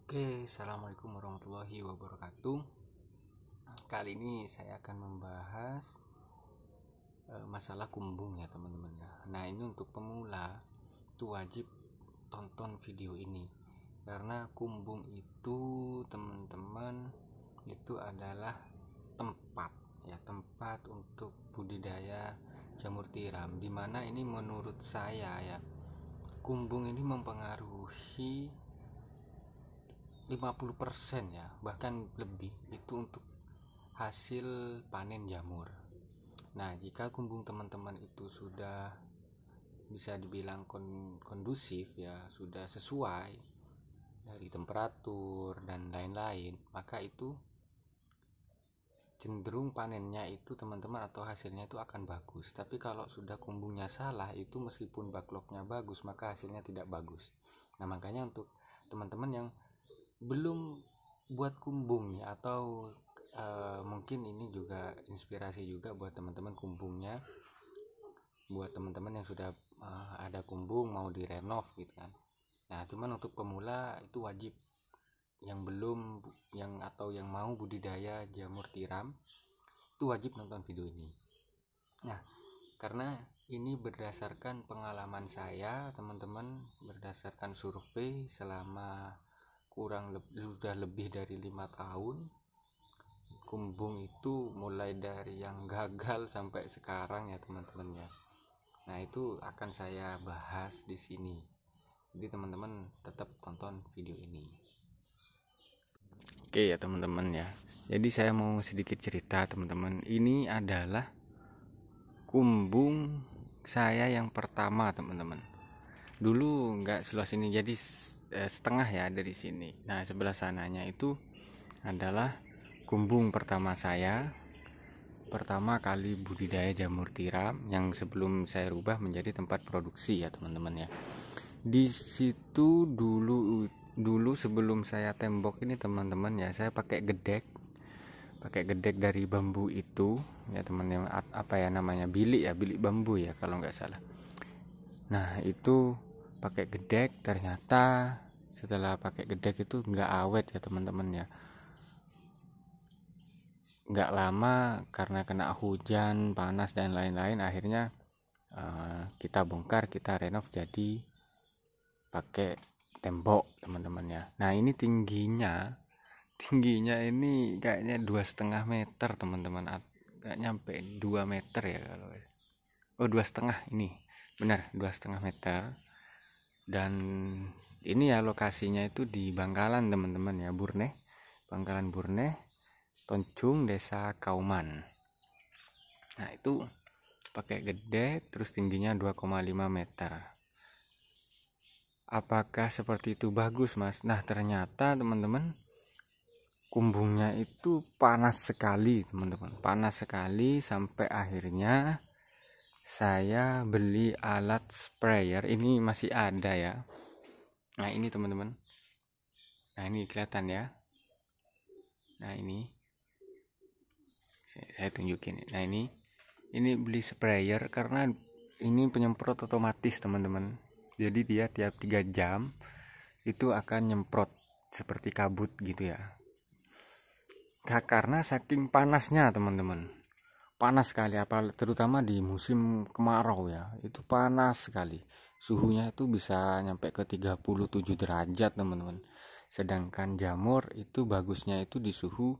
Oke, assalamualaikum warahmatullahi wabarakatuh. Kali ini saya akan membahas masalah kumbung ya teman-teman. Nah, ini untuk pemula itu wajib tonton video ini karena kumbung itu teman-teman itu adalah tempat untuk budidaya jamur tiram, dimana ini menurut saya ya, kumbung ini mempengaruhi 50% ya, bahkan lebih itu untuk hasil panen jamur. Nah, jika kumbung teman-teman itu sudah bisa dibilang kondusif ya, sudah sesuai dari temperatur dan lain-lain, maka itu cenderung panennya itu teman-teman atau hasilnya itu akan bagus. Tapi kalau sudah kumbungnya salah, itu meskipun backlognya bagus, maka hasilnya tidak bagus. Nah, makanya untuk teman-teman yang belum buat kumbung ya, atau mungkin ini juga inspirasi juga buat teman-teman kumbungnya, buat teman-teman yang sudah ada kumbung mau direnov gitu kan. Nah, cuman untuk pemula itu wajib, yang belum atau yang mau budidaya jamur tiram itu wajib nonton video ini. Nah, karena ini berdasarkan pengalaman saya teman-teman, berdasarkan survei selama sudah lebih dari 5 tahun. Kumbung itu mulai dari yang gagal sampai sekarang ya teman-teman ya. Nah, itu akan saya bahas di sini. Jadi teman-teman tetap tonton video ini. Oke ya teman-teman ya. Jadi saya mau sedikit cerita teman-teman. Ini adalah kumbung saya yang pertama teman-teman. Dulu nggak seluas ini, jadi setengah ya dari sini. Nah, sebelah sananya itu adalah kumbung pertama saya, pertama kali budidaya jamur tiram yang sebelum saya rubah menjadi tempat produksi ya teman-teman ya. Di situ dulu sebelum saya tembok ini teman-teman ya, saya pakai gedek dari bambu itu ya teman-teman, apa ya namanya, bilik bambu ya kalau nggak salah. Nah, itu pakai gedek, ternyata setelah pakai gedek itu nggak awet ya teman-teman ya. Nggak lama karena kena hujan, panas dan lain-lain, akhirnya kita bongkar, kita renov jadi pakai tembok teman-teman ya. Nah, ini tingginya ini kayaknya 2,5 meter teman-teman, nggak nyampe 2 meter ya kalau 2,5, ini benar 2,5 meter. Dan ini ya lokasinya itu di Bangkalan teman-teman ya, Bangkalan Burne, Toncung, Desa Kauman. Nah, itu pakai gede, terus tingginya 2,5 meter. Apakah seperti itu bagus mas? Nah, ternyata teman-teman, kumbungnya itu panas sekali teman-teman, panas sekali sampai akhirnya saya beli alat sprayer. Ini masih ada ya. Nah, ini teman-teman, nah ini kelihatan ya. Nah, ini saya tunjukin. Nah, ini beli sprayer karena ini penyemprot otomatis teman-teman. Jadi dia tiap 3 jam itu akan nyemprot seperti kabut gitu ya. Karena saking panasnya teman-teman, panas sekali, terutama di musim kemarau ya, itu panas sekali. Suhunya itu bisa nyampe ke 37 derajat teman-teman. Sedangkan jamur itu bagusnya itu di suhu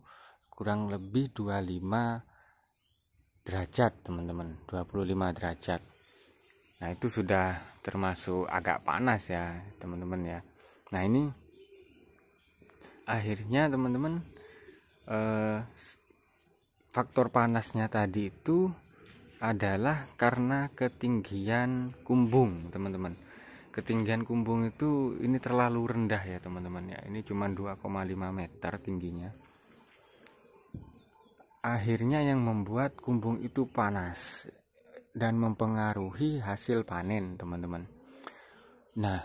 kurang lebih 25 derajat teman-teman, 25 derajat. Nah, itu sudah termasuk agak panas ya teman-teman ya. Nah, ini akhirnya teman-teman, faktor panasnya tadi itu adalah karena ketinggian kumbung teman-teman. Ketinggian kumbung itu ini terlalu rendah ya teman-teman ya. Ini cuma 2,5 meter tingginya. Akhirnya yang membuat kumbung itu panas dan mempengaruhi hasil panen teman-teman. Nah,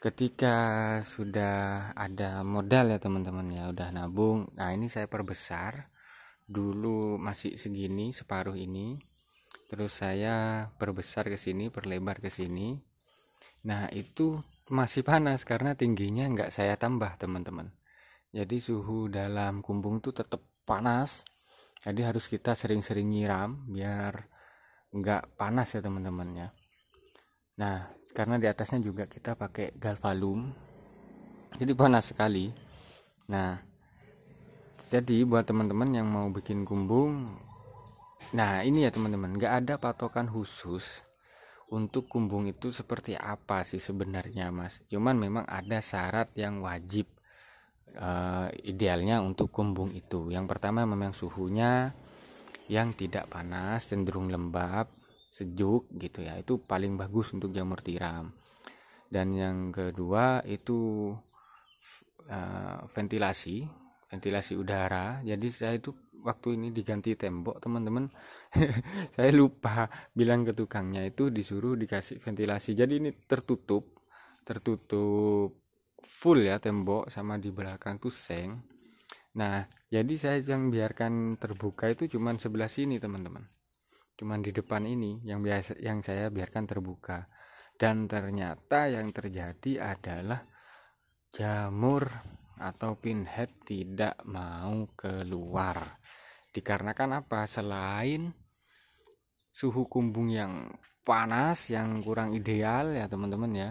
ketika sudah ada modal ya teman-teman ya, udah nabung. Nah, ini saya perbesar. Dulu masih segini, separuh ini. Terus saya perbesar ke sini, perlebar ke sini. Nah, itu masih panas karena tingginya nggak saya tambah teman-teman. Jadi suhu dalam kumbung itu tetap panas. Jadi harus kita sering-sering nyiram biar nggak panas ya teman-teman ya. Nah, karena di atasnya juga kita pakai galvalum, jadi panas sekali. Nah, jadi buat teman-teman yang mau bikin kumbung, nah ini ya teman-teman, nggak ada patokan khusus untuk kumbung itu seperti apa sih sebenarnya mas. Cuman memang ada syarat yang wajib idealnya untuk kumbung itu. Yang pertama memang suhunya yang tidak panas, cenderung lembab, sejuk gitu ya, itu paling bagus untuk jamur tiram. Dan yang kedua itu ventilasi udara. Jadi saya itu waktu ini diganti tembok teman-teman, saya lupa bilang ke tukangnya itu disuruh dikasih ventilasi. Jadi ini tertutup full ya tembok, sama di belakang tuh seng. Nah, jadi saya yang biarkan terbuka itu cuman sebelah sini teman-teman, cuman di depan ini yang saya biarkan terbuka. Dan ternyata yang terjadi adalah jamur atau pinhead tidak mau keluar. Dikarenakan apa? Selain suhu kumbung yang panas, yang kurang ideal ya teman-teman ya,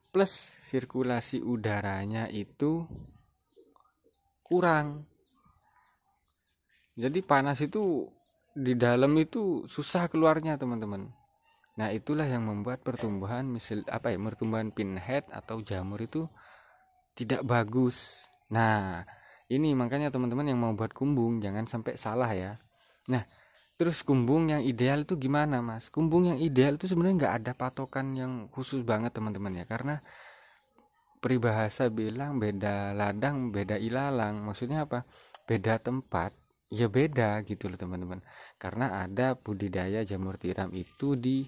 plus sirkulasi udaranya itu kurang. Jadi panas itu di dalam itu susah keluarnya teman-teman. Nah, itulah yang membuat pertumbuhan pertumbuhan pinhead atau jamur itu tidak bagus. Nah, ini makanya teman-teman yang mau buat kumbung jangan sampai salah ya. Nah, terus kumbung yang ideal itu gimana mas? Kumbung yang ideal itu sebenarnya nggak ada patokan yang khusus banget teman-teman ya, karena peribahasa bilang beda ladang beda ilalang. Maksudnya apa? Beda tempat ya beda gitu loh teman-teman. Karena ada budidaya jamur tiram itu di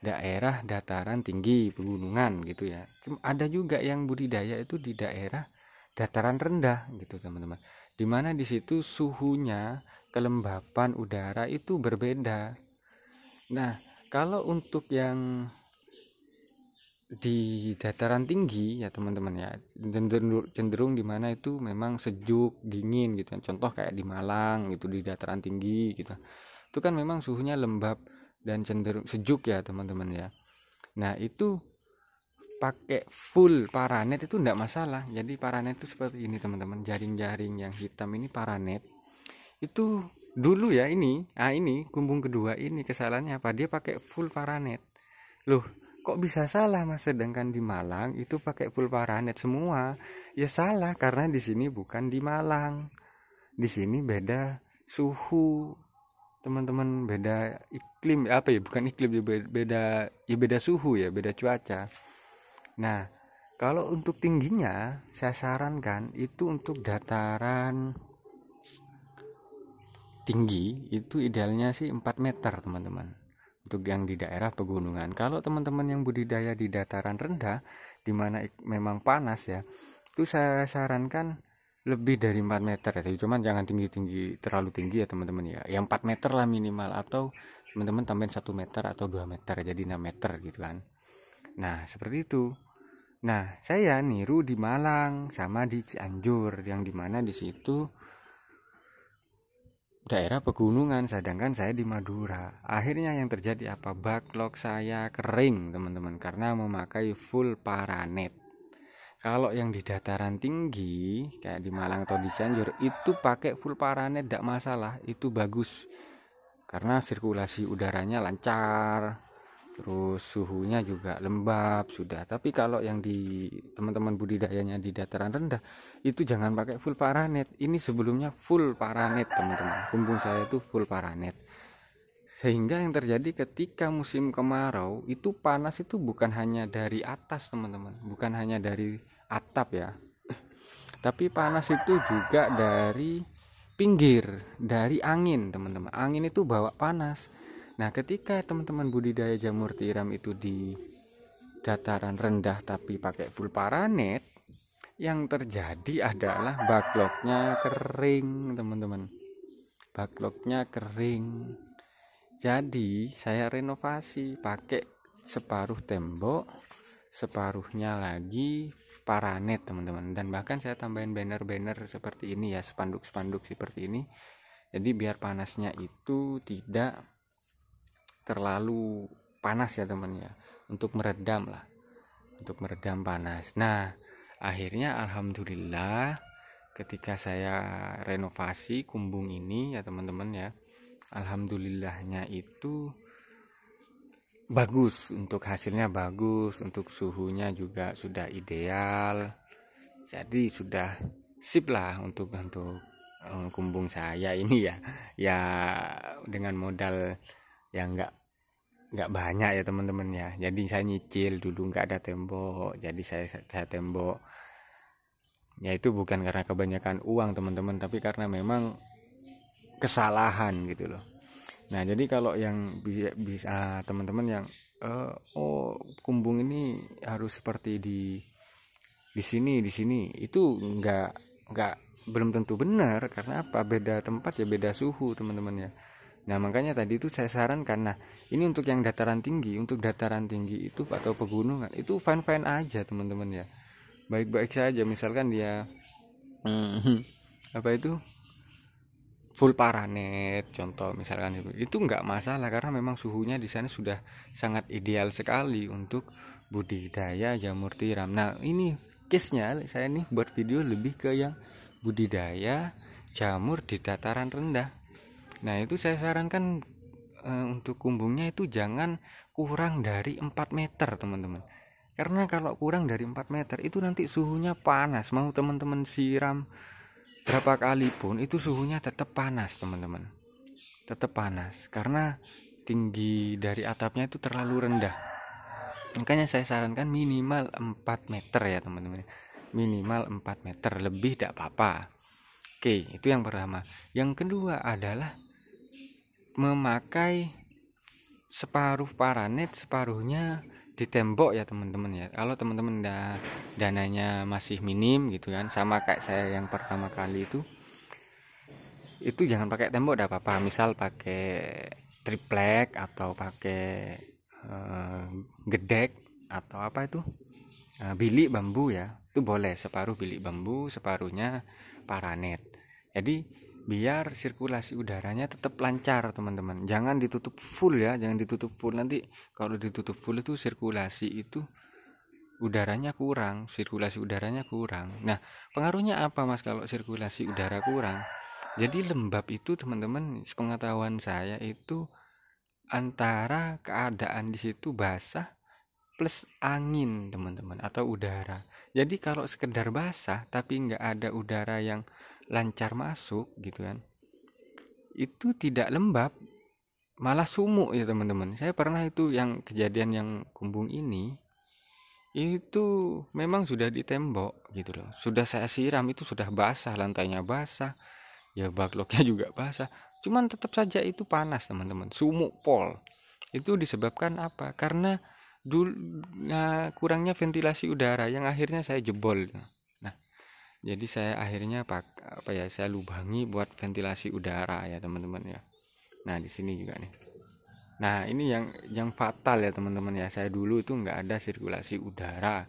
daerah dataran tinggi pegunungan gitu ya. Ada juga yang budidaya itu di daerah dataran rendah gitu teman-teman, dimana di situ suhunya, kelembapan udara itu berbeda. Nah, kalau untuk yang di dataran tinggi ya teman-teman ya, cenderung di mana itu memang sejuk dingin gitu. Contoh kayak di Malang gitu, di dataran tinggi gitu, itu kan memang suhunya lembab dan cenderung sejuk ya teman-teman ya. Nah, itu pakai full paranet itu enggak masalah. Jadi paranet itu seperti ini teman-teman, jaring-jaring yang hitam ini paranet. Itu dulu ya ini kumbung kedua ini kesalahannya apa? Dia pakai full paranet. Loh, kok bisa salah mas? Sedangkan di Malang itu pakai full paranet semua. Ya salah karena di sini bukan di Malang. Di sini beda suhu teman-teman, beda iklim bukan iklim ya, beda suhu ya, beda cuaca. Nah, kalau untuk tingginya saya sarankan itu untuk dataran tinggi itu idealnya sih 4 meter teman-teman, untuk yang di daerah pegunungan. Kalau teman-teman yang budidaya di dataran rendah di mana memang panas ya, itu saya sarankan lebih dari 4 meter ya, cuman jangan terlalu tinggi ya teman-teman ya. Yang 4 meter lah minimal, atau teman-teman tambahin 1 meter atau 2 meter jadi 6 meter gitu kan. Nah, seperti itu. Nah, saya niru di Malang sama di Cianjur, yang dimana di situ daerah pegunungan, sedangkan saya di Madura. Akhirnya yang terjadi apa? Backlog saya kering teman-teman karena memakai full paranet. Kalau yang di dataran tinggi kayak di Malang atau di Cianjur itu pakai full paranet tidak masalah, itu bagus karena sirkulasi udaranya lancar, terus suhunya juga lembab sudah. Tapi kalau yang di teman-teman budidayanya di dataran rendah itu jangan pakai full paranet. Ini sebelumnya full paranet teman-teman, kumbung saya itu full paranet. Sehingga yang terjadi ketika musim kemarau itu panas itu bukan hanya dari atas teman-teman, bukan hanya dari atap ya, tapi panas itu juga dari pinggir, dari angin teman-teman. Angin itu bawa panas. Nah, ketika teman-teman budidaya jamur tiram itu di dataran rendah tapi pakai full paranet, yang terjadi adalah backlognya kering teman-teman, backlognya kering. Jadi saya renovasi pakai separuh tembok, separuhnya lagi paranet teman-teman. Dan bahkan saya tambahin banner-banner seperti ini ya, spanduk-spanduk seperti ini, jadi biar panasnya itu tidak terlalu panas ya teman ya, untuk meredam panas. Nah akhirnya alhamdulillah ketika saya renovasi kumbung ini ya teman-teman ya, alhamdulillahnya itu bagus, untuk hasilnya bagus, untuk suhunya juga sudah ideal, jadi sudah sip lah untuk kumbung saya ini ya dengan modal yang nggak banyak ya teman-teman ya. Jadi saya nyicil dulu, nggak ada tembok, jadi saya tembok ya. Itu bukan karena kebanyakan uang teman-teman, tapi karena memang kesalahan gitu loh. Nah jadi kalau yang bisa teman-teman yang kumbung ini harus seperti di sini itu nggak belum tentu benar. Karena apa? Beda tempat ya beda suhu teman-teman ya. Nah makanya tadi itu saya sarankan, nah ini untuk yang dataran tinggi, itu atau pegunungan itu fine aja teman-teman ya, baik-baik saja. Misalkan dia apa itu full paranet contoh misalkan, itu nggak masalah karena memang suhunya di sana sudah sangat ideal sekali untuk budidaya jamur tiram. Nah ini case-nya saya nih buat video lebih ke yang budidaya jamur di dataran rendah. Nah itu saya sarankan untuk kumbungnya itu jangan kurang dari 4 meter teman-teman, karena kalau kurang dari 4 meter itu nanti suhunya panas, mau teman-teman siram berapa kali pun itu suhunya tetap panas teman-teman, tetap panas karena tinggi dari atapnya itu terlalu rendah. Makanya saya sarankan minimal 4 meter ya teman-teman, minimal 4 meter, lebih tidak apa-apa. Oke, itu yang pertama. Yang kedua adalah memakai separuh paranet, separuhnya di tembok ya teman-teman ya. Kalau teman-teman dananya masih minim gitu kan, sama kayak saya yang pertama kali itu jangan pakai tembok, udah apa-apa. Misal pakai triplek atau pakai gedek atau apa itu bilik bambu ya, itu boleh. Separuh bilik bambu, separuhnya paranet. Jadi biar sirkulasi udaranya tetap lancar teman-teman, jangan ditutup full ya, jangan ditutup full. Nanti kalau ditutup full itu sirkulasi udaranya kurang. Nah pengaruhnya apa mas kalau sirkulasi udara kurang? Jadi lembab itu teman-teman, sepengetahuan saya itu antara keadaan di situ basah plus angin teman-teman, atau udara. Jadi kalau sekedar basah tapi nggak ada udara yang lancar masuk gitu kan, itu tidak lembab, malah sumuk ya teman-teman. Saya pernah itu yang kejadian yang kumbung ini itu memang sudah ditembok gitu loh, sudah saya siram, itu sudah basah, lantainya basah ya, backlognya juga basah, cuman tetap saja itu panas teman-teman, sumuk pol. Itu disebabkan apa? Karena kurangnya ventilasi udara yang akhirnya saya jebol. Nah jadi saya akhirnya saya lubangi buat ventilasi udara ya teman-teman ya. Nah di sini juga nih, nah ini yang fatal ya teman-teman ya, saya dulu itu nggak ada sirkulasi udara.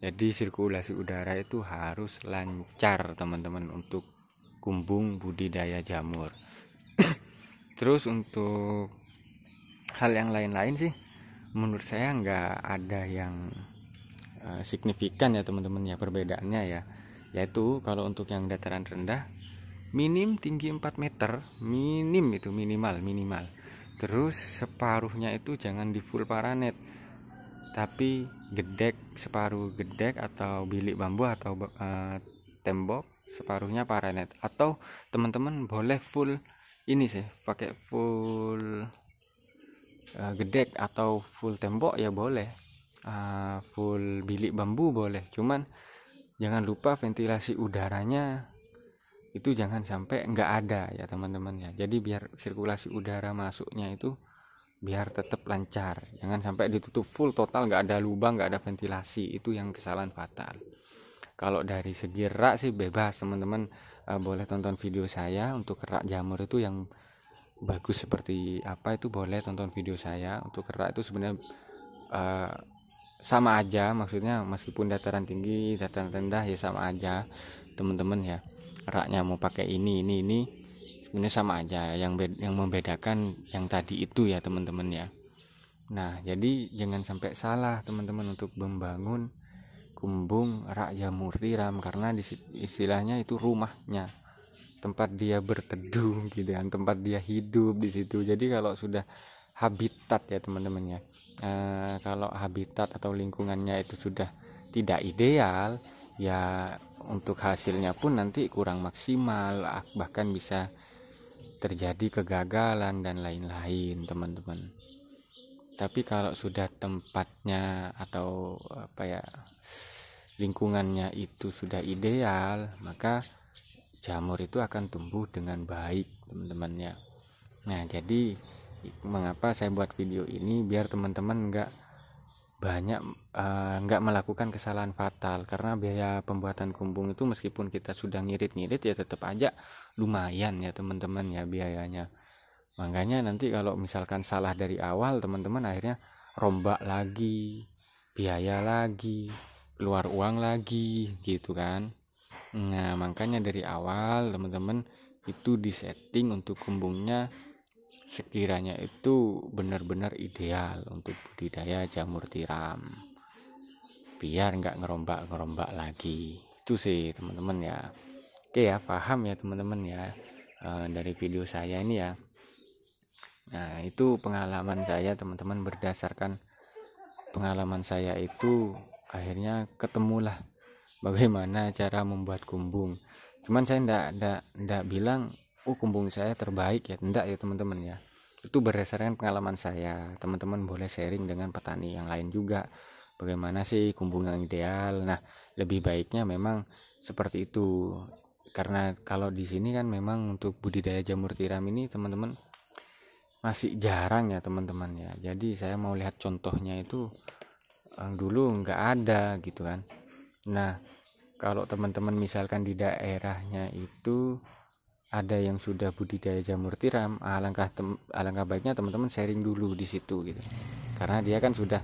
Jadi sirkulasi udara itu harus lancar teman-teman untuk kumbung budidaya jamur. Terus untuk hal yang lain-lain sih menurut saya nggak ada yang signifikan ya teman-teman ya perbedaannya ya. Yaitu kalau untuk yang dataran rendah minim tinggi 4 meter, minimal. Terus separuhnya itu jangan di full paranet, tapi separuh gedek atau bilik bambu atau tembok, separuhnya paranet. Atau teman-teman boleh full ini sih, pakai full gedek atau full tembok ya boleh, full bilik bambu boleh. Cuman jangan lupa ventilasi udaranya itu jangan sampai nggak ada ya teman-teman ya. Jadi biar sirkulasi udara masuknya itu biar tetap lancar, jangan sampai ditutup full total, nggak ada lubang, nggak ada ventilasi. Itu yang kesalahan fatal. Kalau dari segi rak sih bebas teman-teman, boleh tonton video saya untuk rak jamur itu yang bagus seperti apa, itu boleh tonton video saya. Untuk rak itu sebenarnya sama aja, maksudnya meskipun dataran tinggi dataran rendah ya sama aja teman-teman ya. Raknya mau pakai ini sebenarnya sama aja, yang membedakan yang tadi itu ya teman-teman ya. Nah jadi jangan sampai salah teman-teman untuk membangun kumbung rak jamur tiram, karena istilahnya itu rumahnya, tempat dia berteduh gitu kan, tempat dia hidup di situ. Jadi kalau sudah habitat ya teman-teman ya, kalau habitat atau lingkungannya itu sudah tidak ideal ya, untuk hasilnya pun nanti kurang maksimal, bahkan bisa terjadi kegagalan dan lain-lain teman-teman. Tapi kalau sudah tempatnya atau lingkungannya itu sudah ideal, maka jamur itu akan tumbuh dengan baik teman-teman ya. Nah jadi mengapa saya buat video ini, biar teman-teman nggak melakukan kesalahan fatal, karena biaya pembuatan kumbung itu meskipun kita sudah ngirit-ngirit ya tetap aja lumayan ya teman-teman ya biayanya. Makanya nanti kalau misalkan salah dari awal teman-teman akhirnya rombak lagi, biaya lagi, keluar uang lagi gitu kan. Nah makanya dari awal teman-teman itu disetting untuk kumbungnya sekiranya itu benar-benar ideal untuk budidaya jamur tiram, biar nggak ngerombak lagi. Itu sih teman-teman ya. Oke ya, paham ya teman-teman ya, dari video saya ini ya. Nah itu pengalaman saya teman-teman, berdasarkan pengalaman saya itu akhirnya ketemulah bagaimana cara membuat kumbung. Cuman saya enggak bilang kumbung saya terbaik ya, enggak ya teman-teman ya. Itu berdasarkan pengalaman saya. Teman-teman boleh sharing dengan petani yang lain juga, bagaimana sih kumbung yang ideal. Nah lebih baiknya memang seperti itu, karena kalau di sini kan memang untuk budidaya jamur tiram ini teman-teman masih jarang ya teman-teman ya. Jadi saya mau lihat contohnya itu dulu nggak ada gitu kan. Nah kalau teman-teman misalkan di daerahnya itu ada yang sudah budidaya jamur tiram, alangkah baiknya teman-teman sharing dulu di situ gitu, karena dia kan sudah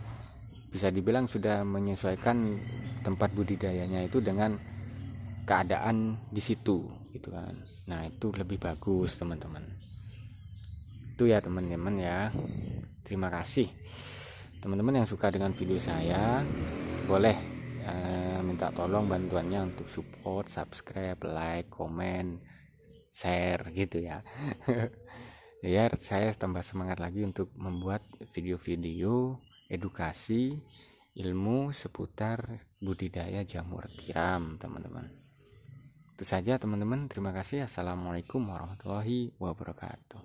bisa dibilang sudah menyesuaikan tempat budidayanya itu dengan keadaan di situ gitu kan. Nah itu lebih bagus teman-teman. Itu ya teman-teman ya. Terima kasih teman-teman yang suka dengan video saya, boleh minta tolong bantuannya untuk support, subscribe, like, komen, share gitu ya. Biar saya tambah semangat lagi untuk membuat video-video edukasi ilmu seputar budidaya jamur tiram teman-teman. Itu saja teman-teman, terima kasih. Assalamualaikum warahmatullahi wabarakatuh.